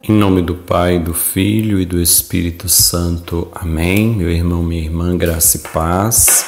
Em nome do Pai, do Filho e do Espírito Santo. Amém. Meu irmão, minha irmã, graça e paz.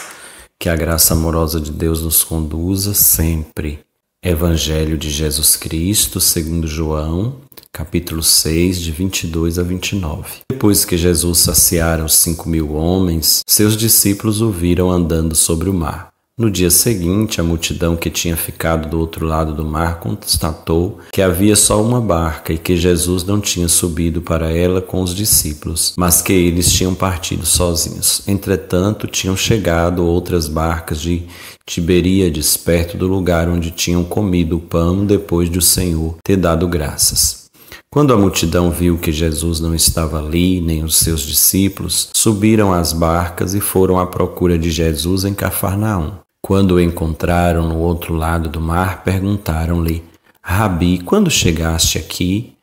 Que a graça amorosa de Deus nos conduza sempre. Evangelho de Jesus Cristo, segundo João, capítulo 6, de 22 a 29. Depois que Jesus saciara os 5.000 homens, seus discípulos o viram andando sobre o mar. No dia seguinte, a multidão que tinha ficado do outro lado do mar constatou que havia só uma barca e que Jesus não tinha subido para ela com os discípulos, mas que eles tinham partido sozinhos. Entretanto, tinham chegado outras barcas de Tiberíades, perto do lugar onde tinham comido o pão depois de o Senhor ter dado graças. Quando a multidão viu que Jesus não estava ali, nem os seus discípulos, subiram às barcas e foram à procura de Jesus em Cafarnaum. Quando o encontraram no outro lado do mar, perguntaram-lhe: Rabi, quando chegaste aqui?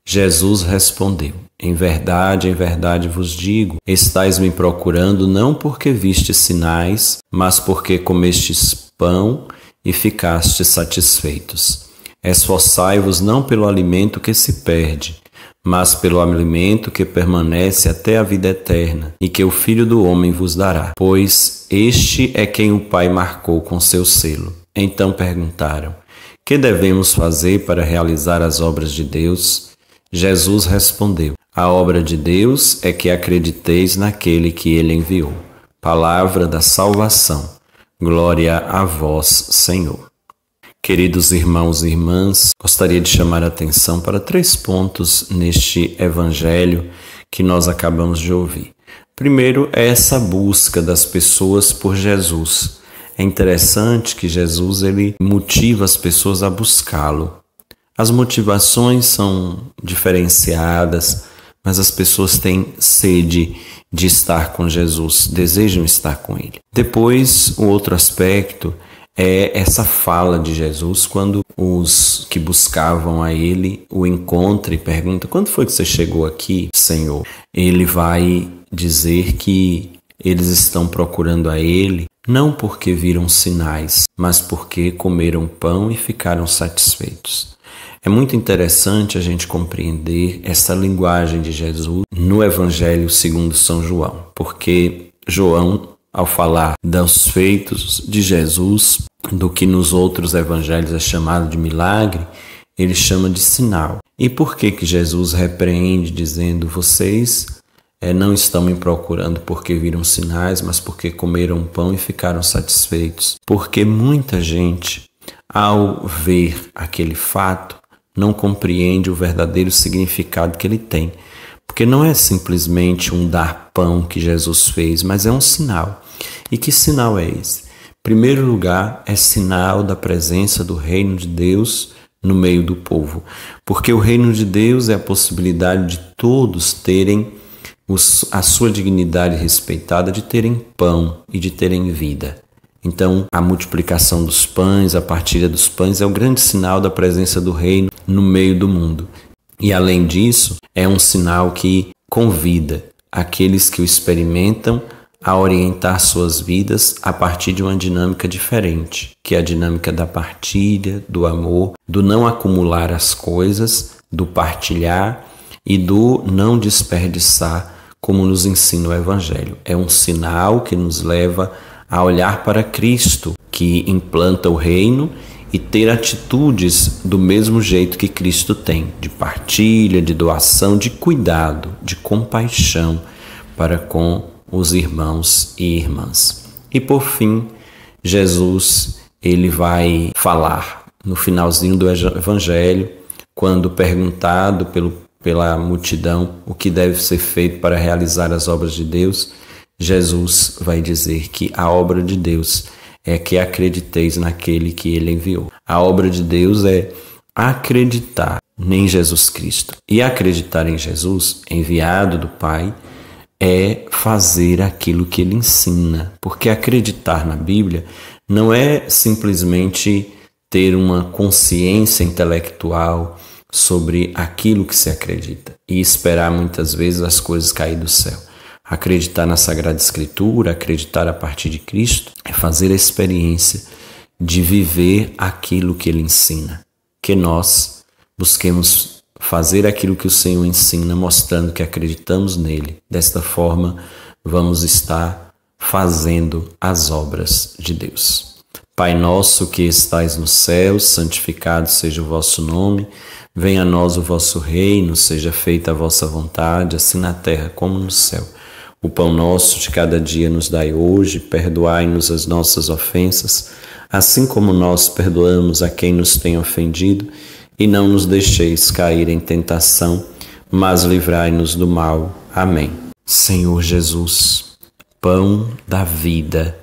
Jesus respondeu: em verdade vos digo, estais me procurando não porque vistes sinais, mas porque comestes pão e ficastes satisfeitos. Esforçai-vos não pelo alimento que se perde, mas pelo alimento que permanece até a vida eterna, e que o Filho do Homem vos dará, pois este é quem o Pai marcou com seu selo. Então perguntaram: que devemos fazer para realizar as obras de Deus? Jesus respondeu: a obra de Deus é que acrediteis naquele que ele enviou. Palavra da salvação. Glória a vós, Senhor. Queridos irmãos e irmãs, gostaria de chamar a atenção para 3 pontos neste evangelho que nós acabamos de ouvir. Primeiro é essa busca das pessoas por Jesus. É interessante que Jesus ele motiva as pessoas a buscá-lo. As motivações são diferenciadas, mas as pessoas têm sede de estar com Jesus, desejam estar com ele. Depois, o outro aspecto é essa fala de Jesus quando os que buscavam a ele o encontram e perguntam: quando foi que você chegou aqui, Senhor? Ele vai dizer que eles estão procurando a ele não porque viram sinais, mas porque comeram pão e ficaram satisfeitos. É muito interessante a gente compreender essa linguagem de Jesus no Evangelho segundo São João, porque João, ao falar dos feitos de Jesus, do que nos outros evangelhos é chamado de milagre, ele chama de sinal. E por que Jesus repreende dizendo: vocês não estão me procurando porque viram sinais, mas porque comeram pão e ficaram satisfeitos? Porque muita gente, ao ver aquele fato, não compreende o verdadeiro significado que ele tem. Porque não é simplesmente um dar pão que Jesus fez, mas é um sinal. E que sinal é esse? Em primeiro lugar, é sinal da presença do reino de Deus no meio do povo. Porque o reino de Deus é a possibilidade de todos terem a sua dignidade respeitada, de terem pão e de terem vida. Então, a multiplicação dos pães, a partilha dos pães é o grande sinal da presença do reino no meio do mundo. E além disso, é um sinal que convida aqueles que o experimentam a orientar suas vidas a partir de uma dinâmica diferente, que é a dinâmica da partilha, do amor, do não acumular as coisas, do partilhar e do não desperdiçar, como nos ensina o Evangelho. É um sinal que nos leva a olhar para Cristo, que implanta o reino, e ter atitudes do mesmo jeito que Cristo tem, de partilha, de doação, de cuidado, de compaixão para com os irmãos e irmãs. E por fim, Jesus ele vai falar no finalzinho do Evangelho, quando perguntado pela multidão o que deve ser feito para realizar as obras de Deus, Jesus vai dizer que a obra de Deus é que acrediteis naquele que ele enviou. A obra de Deus é acreditar em Jesus Cristo. E acreditar em Jesus, enviado do Pai, é fazer aquilo que ele ensina. Porque acreditar na Bíblia não é simplesmente ter uma consciência intelectual sobre aquilo que se acredita e esperar muitas vezes as coisas cair do céu. Acreditar na Sagrada Escritura, acreditar a partir de Cristo, é fazer a experiência de viver aquilo que ele ensina. Que nós busquemos fazer aquilo que o Senhor ensina, mostrando que acreditamos nele. Desta forma, vamos estar fazendo as obras de Deus. Pai nosso que estais no céu, santificado seja o vosso nome. Venha a nós o vosso reino, seja feita a vossa vontade, assim na terra como no céu. O pão nosso de cada dia nos dai hoje, perdoai-nos as nossas ofensas, assim como nós perdoamos a quem nos tem ofendido, e não nos deixeis cair em tentação, mas livrai-nos do mal. Amém. Senhor Jesus, pão da vida,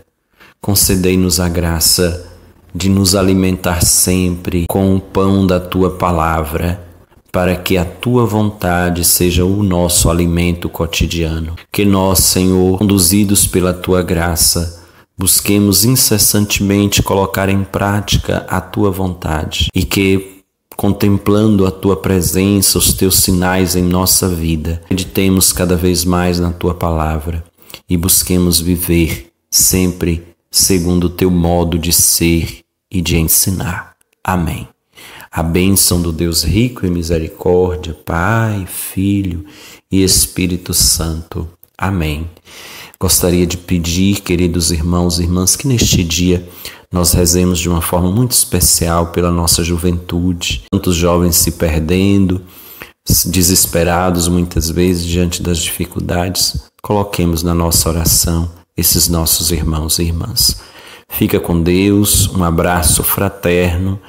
concedei-nos a graça de nos alimentar sempre com o pão da Tua palavra, para que a Tua vontade seja o nosso alimento cotidiano. Que nós, Senhor, conduzidos pela Tua graça, busquemos incessantemente colocar em prática a Tua vontade e que, contemplando a Tua presença, os Teus sinais em nossa vida, meditemos cada vez mais na Tua palavra e busquemos viver sempre segundo o Teu modo de ser e de ensinar. Amém. A bênção do Deus rico em misericórdia, Pai, Filho e Espírito Santo. Amém. Gostaria de pedir, queridos irmãos e irmãs, que neste dia nós rezemos de uma forma muito especial pela nossa juventude. Tantos jovens se perdendo, desesperados muitas vezes diante das dificuldades. Coloquemos na nossa oração esses nossos irmãos e irmãs. Fica com Deus, um abraço fraterno.